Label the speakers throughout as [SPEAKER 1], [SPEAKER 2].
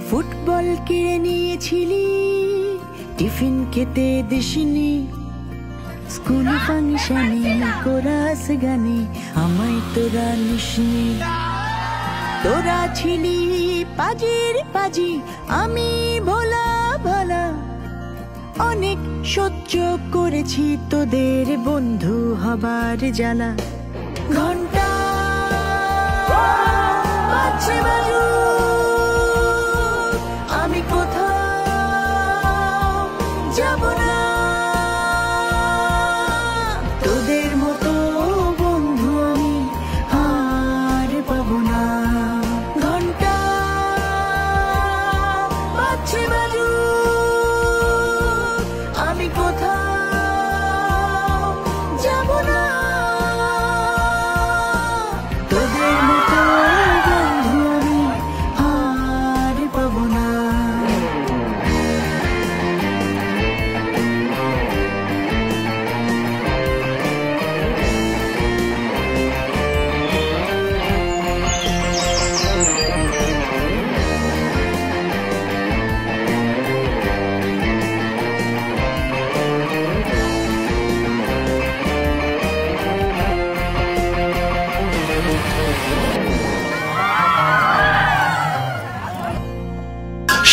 [SPEAKER 1] Football কিনে নিয়েছিলি, tiffin খেতে দিসনি, school ফাংশনে কোরাস গানে আমায় তোরা নিসনি। তোরা ছিলি পাজির পাজি, আমি ভোলা ভালা, অনেক সহ্য করেছি তোদের বন্ধু হবার জ্বালা। ঘন্টা বাজছে বাজুক, আমি কোথাও যাব না। তোদের মতো বন্ধু আমি আর পাবো না। ঘন্টা বাজছে বাজুক, আমি কোথাও যাব না। তোদের মতো বন্ধু আমি আর পাবো না।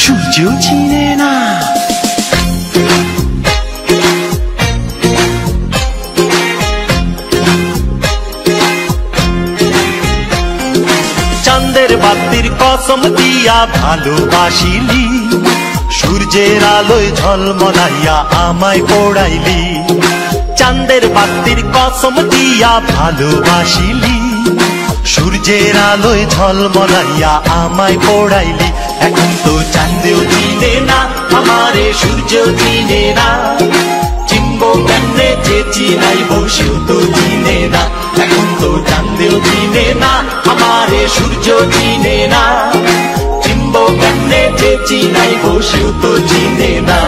[SPEAKER 2] সূর্য চিনে না চাঁদের বাতির কসম দিয়া ভালোবাসিলি, সূর্যের আলোয় ঝলমলাইয়া আমায় পোড়াইলি। চাঁদের বাতির কসম দিয়া ভালোবাসিলি, সূর্যের আলোয় ঝলমলাইয়া আমায় পোড়াইলি। এখন তো চাঁদেও চিনে না আমারে, সূর্যও চিনে না, চিনবো কেমনে যে চিনাইব সেও তো চিনে না। এখন তো চাঁদেও চিনে না আমারে, সূর্য চিনে না, চিনবো কেমনে যে চিনাইব সেও তো চিনে না।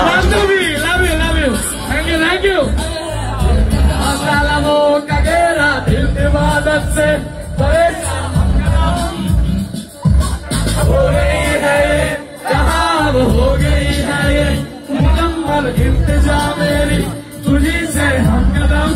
[SPEAKER 3] हो गई है ये मुकम्मल इल्तिजा मेरी तुझी से हमकदम।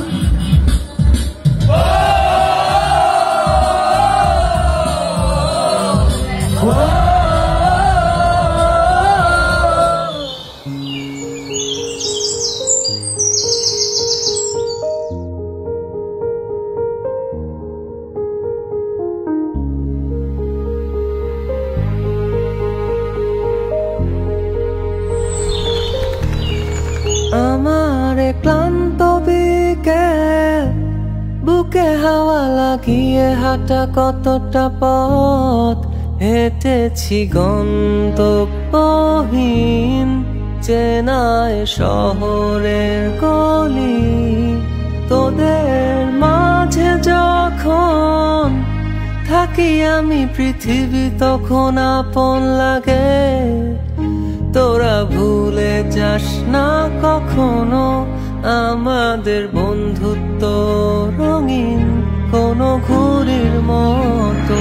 [SPEAKER 4] আমার ক্লান্ত বিকেল, বুকে হাওয়া লাগিয়ে হাঁটা কতটা পথ হেঁটেছি গন্তব্যহীন চেনায় শহরের গলি। তোদের মাঝে যখন থাকি আমি পৃথিবী তখন আপন লাগে। তোরা ভুলে যাস না কখনো আমাদের বন্ধুত্ব রঙিন কোনো ঘুড়ির মতো।